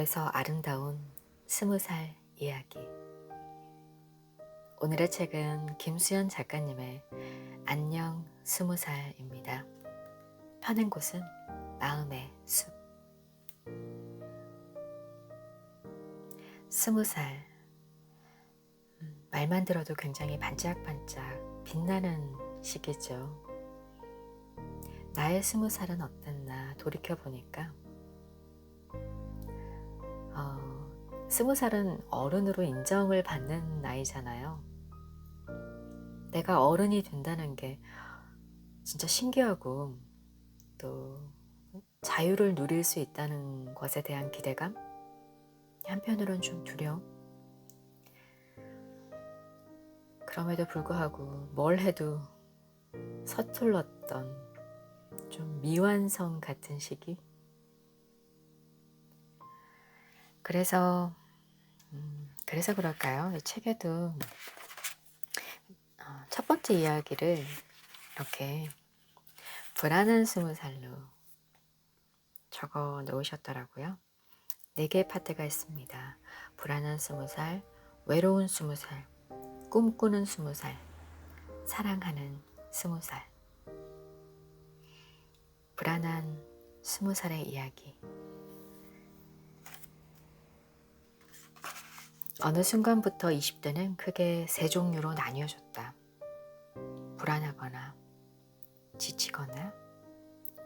어려서 아름다운 20살 이야기. 오늘의 책은 김수연 작가님의 안녕 20살입니다. 펴낸 곳은 마음의 숲. 20살. 말만 들어도 굉장히 반짝반짝 빛나는 시기죠. 나의 20살은 어땠나 돌이켜보니까 20살은 어른으로 인정을 받는 나이잖아요. 내가 어른이 된다는 게 진짜 신기하고 또 자유를 누릴 수 있다는 것에 대한 기대감? 한편으론 좀 두려움? 그럼에도 불구하고 뭘 해도 서툴렀던 좀 미완성 같은 시기? 그래서 그럴까요? 이 책에도 첫 번째 이야기를 이렇게 불안한 20살로 적어 놓으셨더라고요. 4개의 파트가 있습니다. 불안한 20살, 외로운 20살, 꿈꾸는 20살, 사랑하는 20살. 불안한 20살의 이야기. 어느 순간부터 20대는 크게 3종류로 나뉘어졌다. 불안하거나 지치거나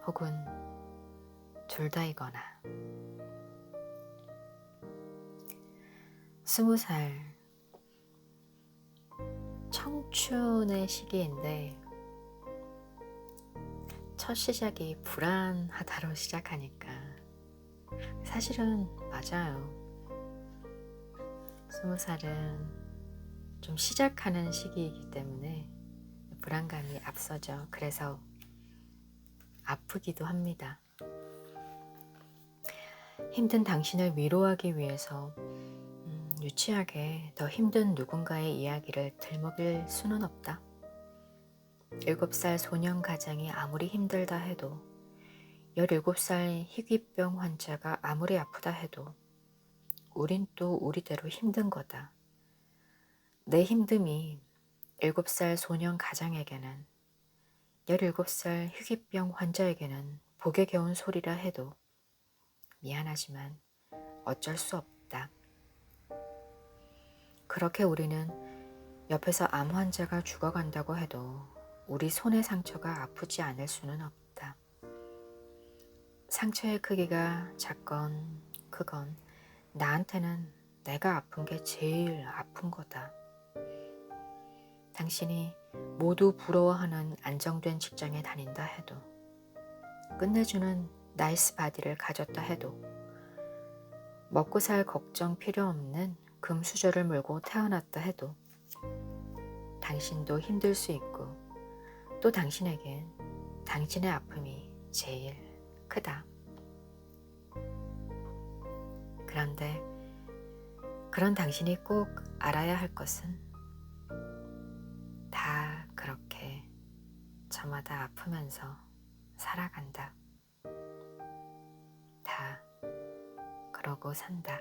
혹은 둘 다이거나. 20살 청춘의 시기인데 첫 시작이 불안하다로 시작하니까 사실은 맞아요. 20살은 좀 시작하는 시기이기 때문에 불안감이 앞서죠. 그래서 아프기도 합니다. 힘든 당신을 위로하기 위해서 유치하게 더 힘든 누군가의 이야기를 들먹일 수는 없다. 7살 소년 가장이 아무리 힘들다 해도 17살 희귀병 환자가 아무리 아프다 해도 우린 또 우리대로 힘든 거다. 내 힘듦이 7살 소년 가장에게는 17살 희귀병 환자에게는 복에 겨운 소리라 해도 미안하지만 어쩔 수 없다. 그렇게 우리는 옆에서 암 환자가 죽어간다고 해도 우리 손의 상처가 아프지 않을 수는 없다. 상처의 크기가 작건 크건 나한테는 내가 아픈 게 제일 아픈 거다. 당신이 모두 부러워하는 안정된 직장에 다닌다 해도, 끝내주는 나이스 바디를 가졌다 해도, 먹고 살 걱정 필요 없는 금수저를 물고 태어났다 해도 당신도 힘들 수 있고 또 당신에겐 당신의 아픔이 제일 크다. 그런데 그런 당신이 꼭 알아야 할 것은 다 그렇게 저마다 아프면서 살아간다. 다 그러고 산다.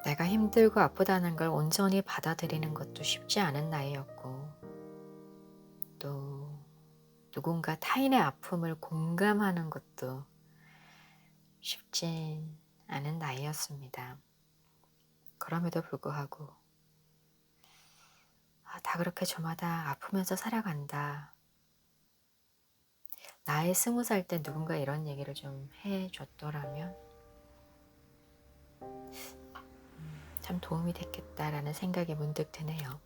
내가 힘들고 아프다는 걸 온전히 받아들이는 것도 쉽지 않은 나이였고, 또 누군가 타인의 아픔을 공감하는 것도 쉽진 않은 나이였습니다. 그럼에도 불구하고 다 그렇게 저마다 아프면서 살아간다. 나의 20살 때 누군가 이런 얘기를 좀 해줬더라면 참 도움이 됐겠다라는 생각이 문득 드네요.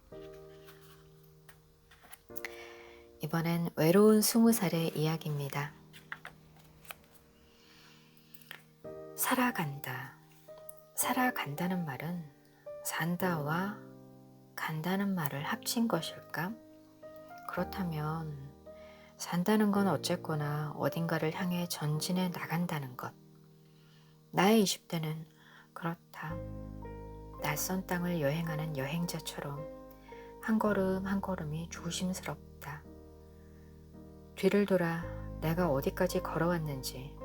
이번엔 외로운 20살의 이야기입니다. 살아간다. 살아간다는 말은 산다와 간다는 말을 합친 것일까? 그렇다면 산다는 건 어쨌거나 어딘가를 향해 전진해 나간다는 것. 나의 20대는 그렇다. 낯선 땅을 여행하는 여행자처럼 한 걸음 한 걸음이 조심스럽다. 뒤를 돌아 내가 어디까지 걸어왔는지,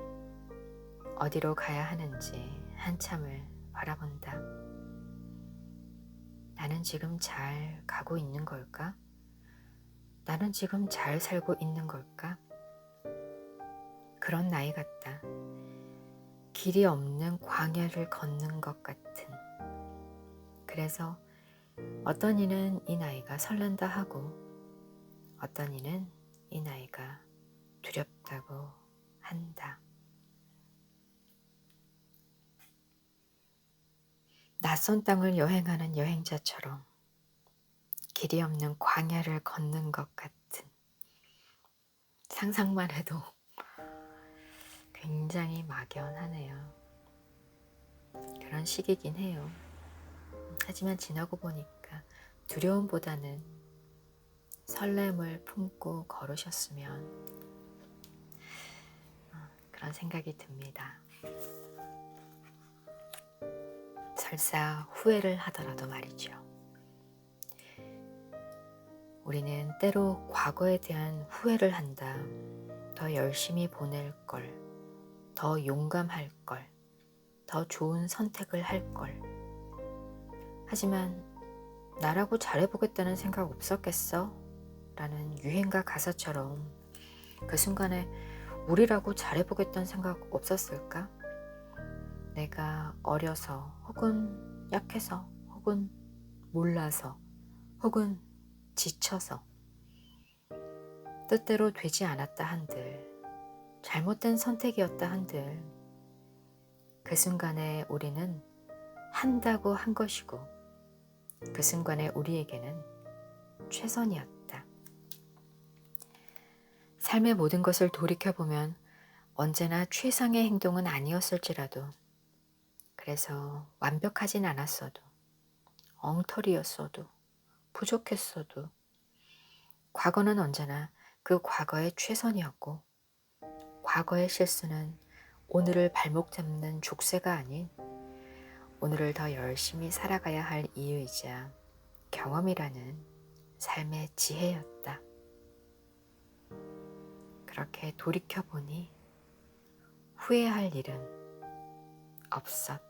어디로 가야 하는지 한참을 바라본다. 나는 지금 잘 가고 있는 걸까? 나는 지금 잘 살고 있는 걸까? 그런 나이 같다. 길이 없는 광야를 걷는 것 같은. 그래서 어떤 이는 이 나이가 설렌다 하고 어떤 이는 이 나이가 두렵다고 한다. 낯선 땅을 여행하는 여행자처럼 길이 없는 광야를 걷는 것 같은. 상상만 해도 굉장히 막연하네요. 그런 시기긴 해요. 하지만 지나고 보니까 두려움보다는 설렘을 품고 걸으셨으면 그런 생각이 듭니다. 설사 후회를 하더라도 말이죠. 우리는 때로 과거에 대한 후회를 한다. 더 열심히 보낼 걸, 더 용감할 걸, 더 좋은 선택을 할 걸. 하지만 나라고 잘해보겠다는 생각 없었겠어? 라는 유행가 가사처럼 그 순간에 우리라고 잘해보겠다는 생각 없었을까? 내가 어려서 혹은 약해서 혹은 몰라서 혹은 지쳐서 뜻대로 되지 않았다 한들, 잘못된 선택이었다 한들 그 순간에 우리는 한다고 한 것이고 그 순간에 우리에게는 최선이었다. 삶의 모든 것을 돌이켜보면 언제나 최상의 행동은 아니었을지라도, 그래서 완벽하진 않았어도, 엉터리였어도, 부족했어도 과거는 언제나 그 과거의 최선이었고 과거의 실수는 오늘을 발목 잡는 족쇄가 아닌 오늘을 더 열심히 살아가야 할 이유이자 경험이라는 삶의 지혜였다. 그렇게 돌이켜보니 후회할 일은 없었다.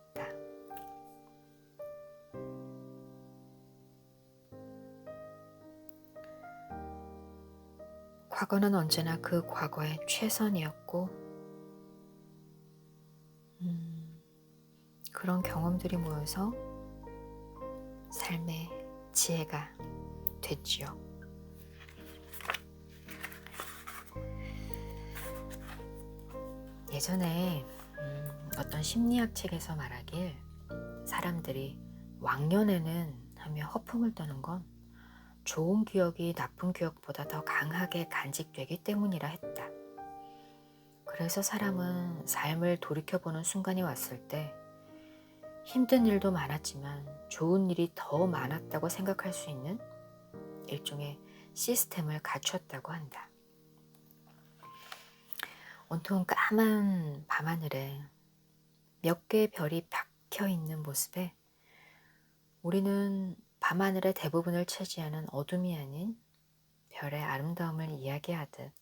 과거는 언제나 그 과거의 최선이었고 그런 경험들이 모여서 삶의 지혜가 됐지요. 예전에 어떤 심리학 책에서 말하길 사람들이 왕년에는 하며 허풍을 떠는 건 좋은 기억이 나쁜 기억보다 더 강하게 간직되기 때문이라 했다. 그래서 사람은 삶을 돌이켜보는 순간이 왔을 때 힘든 일도 많았지만 좋은 일이 더 많았다고 생각할 수 있는 일종의 시스템을 갖췄다고 한다. 온통 까만 밤하늘에 몇 개의 별이 박혀 있는 모습에 우리는 밤하늘의 대부분을 차지하는 어둠이 아닌 별의 아름다움을 이야기하듯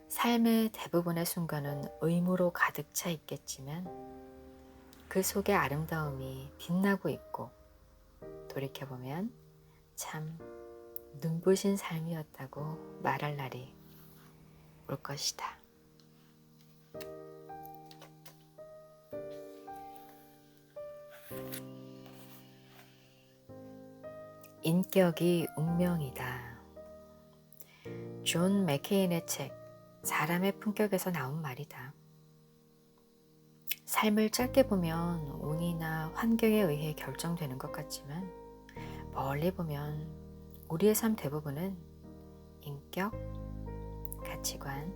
삶의 대부분의 순간은 의무로 가득 차 있겠지만 그 속에 아름다움이 빛나고 있고 돌이켜보면 참 눈부신 삶이었다고 말할 날이 올 것이다. 인격이 운명이다. 존 맥케인의 책 사람의 품격에서 나온 말이다. 삶을 짧게 보면 운이나 환경에 의해 결정되는 것 같지만 멀리 보면 우리의 삶 대부분은 인격, 가치관,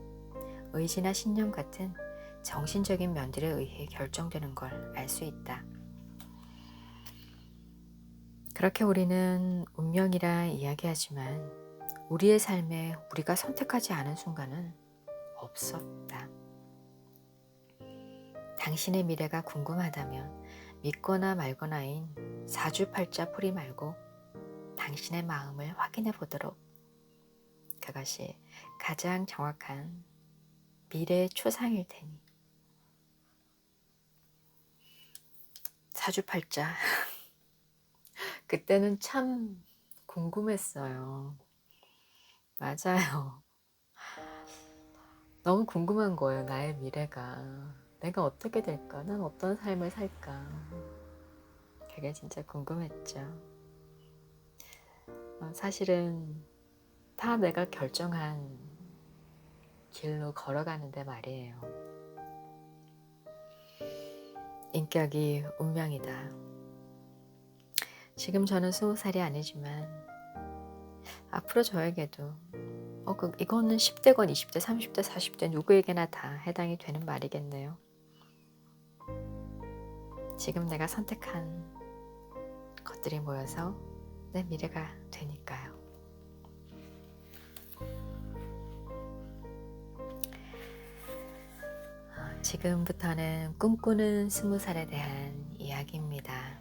의지나 신념 같은 정신적인 면들에 의해 결정되는 걸 알 수 있다. 그렇게 우리는 운명이라 이야기하지만 우리의 삶에 우리가 선택하지 않은 순간은 없었다. 당신의 미래가 궁금하다면 믿거나 말거나인 사주팔자 풀이 말고 당신의 마음을 확인해 보도록 그것이 가장 정확한 미래의 초상일 테니. 사주팔자. 그때는 참 궁금했어요. 맞아요. 너무 궁금한 거예요. 나의 미래가. 내가 어떻게 될까? 난 어떤 삶을 살까? 그게 진짜 궁금했죠. 사실은 다 내가 결정한 길로 걸어가는데 말이에요. 인격이 운명이다. 지금 저는 20살이 아니지만 앞으로 저에게도 이거는 10대건 20대, 30대, 40대 누구에게나 다 해당이 되는 말이겠네요. 지금 내가 선택한 것들이 모여서 내 미래가 되니까요. 지금부터는 꿈꾸는 20살에 대한 이야기입니다.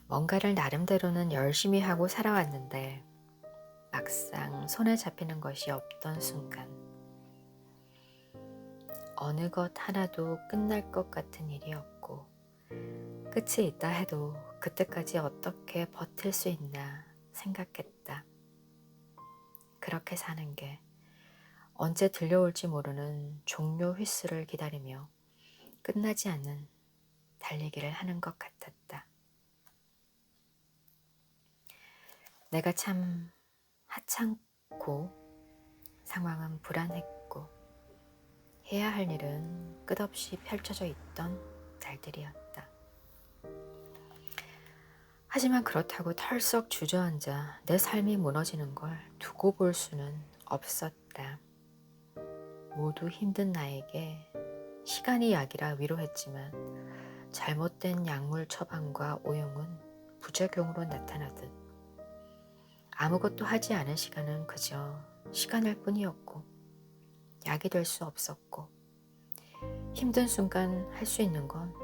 뭔가를 나름대로는 열심히 하고 살아왔는데 막상 손에 잡히는 것이 없던 순간, 어느 것 하나도 끝날 것 같은 일이 없고 끝이 있다 해도 그때까지 어떻게 버틸 수 있나 생각했다. 그렇게 사는 게 언제 들려올지 모르는 종료 휘슬을 기다리며 끝나지 않는 달리기를 하는 것 같았다. 내가 참 하찮고 상황은 불안했고 해야 할 일은 끝없이 펼쳐져 있던 날들이었다. 하지만 그렇다고 털썩 주저앉아 내 삶이 무너지는 걸 두고 볼 수는 없었다. 모두 힘든 나에게 시간이 약이라 위로했지만 잘못된 약물 처방과 오용은 부작용으로 나타나듯 아무것도 하지 않은 시간은 그저 시간일 뿐이었고 약이 될 수 없었고 힘든 순간 할 수 있는 건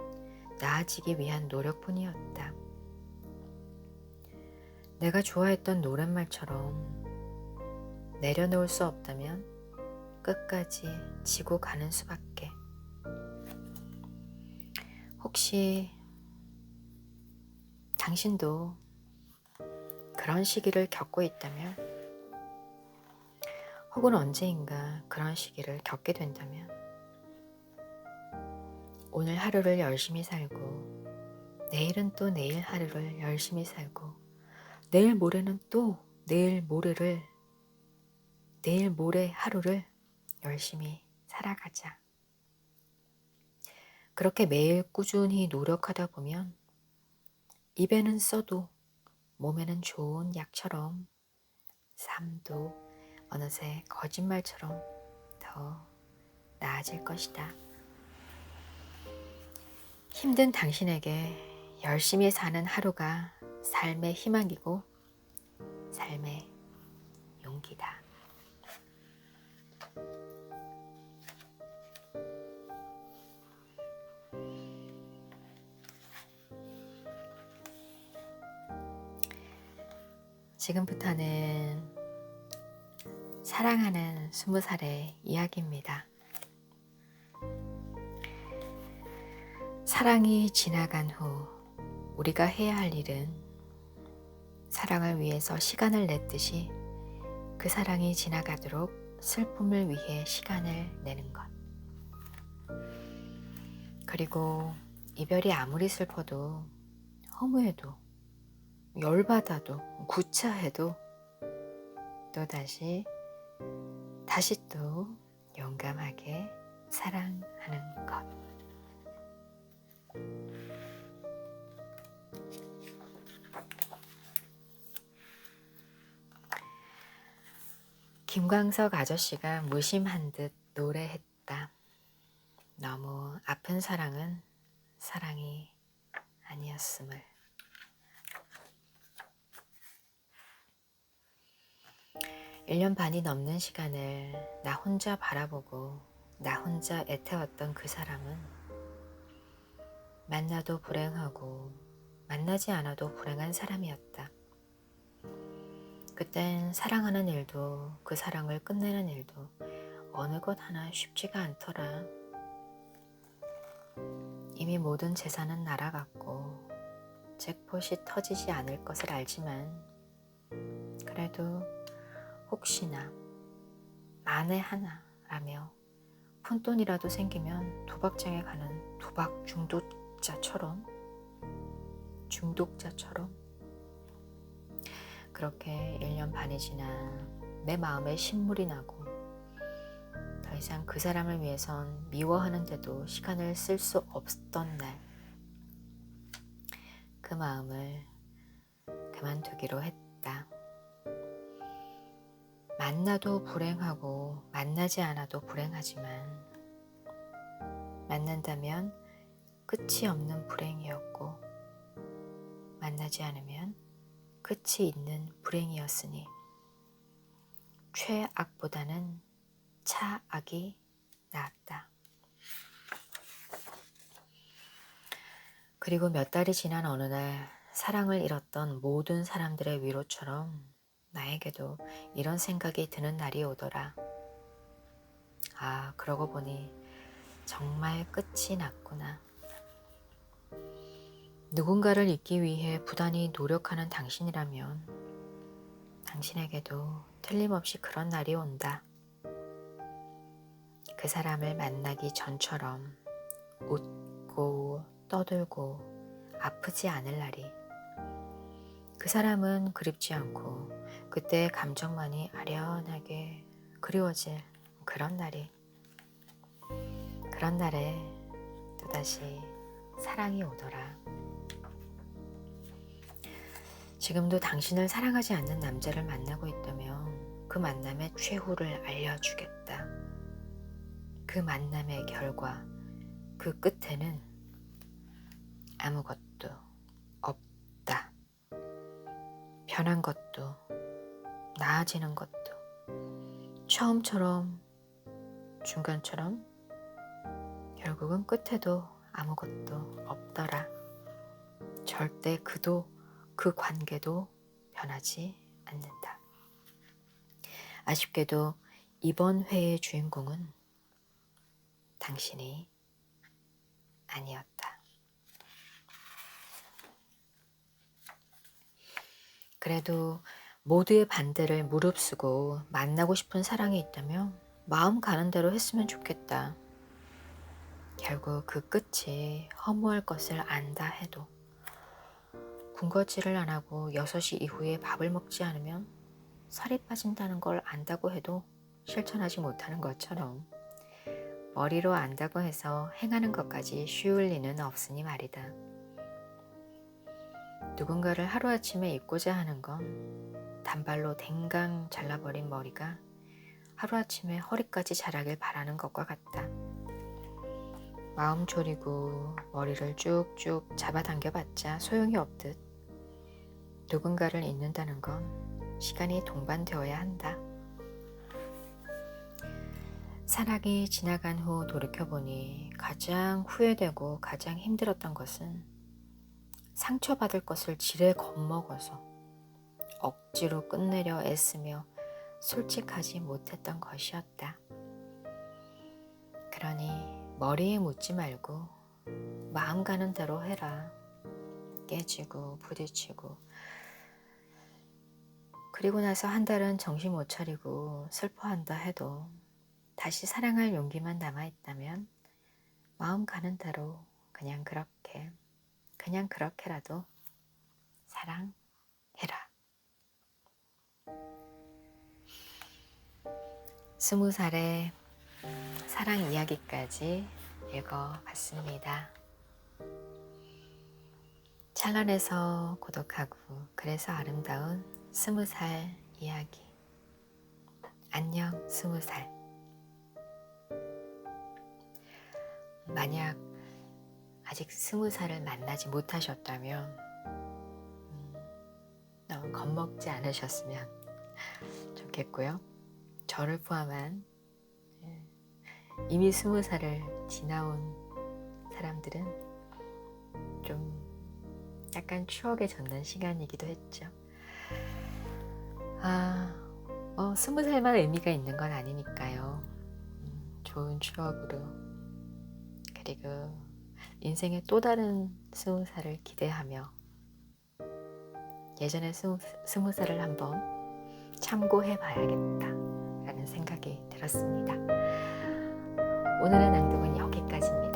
나아지기 위한 노력뿐이었다. 내가 좋아했던 노랫말처럼 내려놓을 수 없다면 끝까지 지고 가는 수밖에. 혹시 당신도 그런 시기를 겪고 있다면, 혹은 언제인가 그런 시기를 겪게 된다면 오늘 하루를 열심히 살고 내일은 또 내일 하루를 열심히 살고 내일 모레는 또 내일 모레 하루를 열심히 살아가자. 그렇게 매일 꾸준히 노력하다 보면 입에는 써도 몸에는 좋은 약처럼 삶도 어느새 거짓말처럼 더 나아질 것이다. 힘든 당신에게 열심히 사는 하루가 삶의 희망이고 삶의 용기다. 지금부터는 사랑하는 20살의 이야기입니다. 사랑이 지나간 후 우리가 해야 할 일은 사랑을 위해서 시간을 냈듯이 그 사랑이 지나가도록 슬픔을 위해 시간을 내는 것. 그리고 이별이 아무리 슬퍼도 허무해도 열받아도 구차해도 또다시 또 용감하게 사랑하는 것. 김광석 아저씨가 무심한 듯 노래했다. 너무 아픈 사랑은 사랑이 아니었음을. 일 년 반이 넘는 시간을 나 혼자 바라보고 나 혼자 애태웠던 그 사람은 만나도 불행하고 만나지 않아도 불행한 사람이었다. 그땐 사랑하는 일도 그 사랑을 끝내는 일도 어느 것 하나 쉽지가 않더라. 이미 모든 재산은 날아갔고 잭폿이 터지지 않을 것을 알지만 그래도 혹시나 만에 하나라며 푼돈이라도 생기면 도박장에 가는 도박 중독자처럼 그렇게 1년 반이 지나 내 마음에 신물이 나고 더 이상 그 사람을 위해선 미워하는데도 시간을 쓸 수 없던 날, 그 마음을 그만두기로 했다. 만나도 불행하고 만나지 않아도 불행하지만 만난다면 끝이 없는 불행이었고 만나지 않으면 끝이 있는 불행이었으니 최악보다는 차악이 나았다. 그리고 몇 달이 지난 어느 날 사랑을 잃었던 모든 사람들의 위로처럼 나에게도 이런 생각이 드는 날이 오더라. 아, 그러고 보니 정말 끝이 났구나. 누군가를 잊기 위해 부단히 노력하는 당신이라면 당신에게도 틀림없이 그런 날이 온다. 그 사람을 만나기 전처럼 웃고 떠들고 아프지 않을 날이, 그 사람은 그립지 않고 그때의 감정만이 아련하게 그리워질 그런 날이, 그런 날에 또다시 사랑이 오더라. 지금도 당신을 사랑하지 않는 남자를 만나고 있다면 그 만남의 최후를 알려주겠다. 그 만남의 결과, 그 끝에는 아무것도 없다. 변한 것도 나아지는 것도 처음처럼 중간처럼 결국은 끝에도 아무것도 없더라. 절대 그 관계도 변하지 않는다. 아쉽게도 이번 회의 주인공은 당신이 아니었다. 그래도 모두의 반대를 무릅쓰고 만나고 싶은 사랑이 있다면 마음 가는 대로 했으면 좋겠다. 결국 그 끝이 허무할 것을 안다 해도 군것질을 안 하고 6시 이후에 밥을 먹지 않으면 살이 빠진다는 걸 안다고 해도 실천하지 못하는 것처럼 머리로 안다고 해서 행하는 것까지 쉬울 리는 없으니 말이다. 누군가를 하루아침에 잊고자 하는 건 단발로 댕강 잘라버린 머리가 하루아침에 허리까지 자라길 바라는 것과 같다. 마음 졸이고 머리를 쭉쭉 잡아당겨봤자 소용이 없듯 누군가를 잊는다는 건 시간이 동반되어야 한다. 사랑이 지나간 후 돌이켜보니 가장 후회되고 가장 힘들었던 것은 상처받을 것을 지레 겁먹어서 억지로 끝내려 애쓰며 솔직하지 못했던 것이었다. 그러니 머리에 묻지 말고 마음 가는 대로 해라. 깨지고 부딪히고 그리고 나서 한 달은 정신 못 차리고 슬퍼한다 해도 다시 사랑할 용기만 남아있다면 마음 가는 대로 그냥 그렇게라도 사랑해라. 20살의 사랑 이야기까지 읽어봤습니다. 찬란해서 고독하고 그래서 아름다운 20살 이야기. 안녕 20살. 만약 아직 20살을 만나지 못하셨다면 너무 겁먹지 않으셨으면 좋겠고요. 저를 포함한 이미 20살을 지나온 사람들은 좀 약간 추억에 젖는 시간이기도 했죠. 아, 20살만 의미가 있는 건 아니니까요. 좋은 추억으로, 그리고 인생의 또 다른 20살을 기대하며 예전의 20살을 한번 참고해 봐야겠다 라는 생각이 들었습니다. 오늘의 낭독은 여기까지입니다.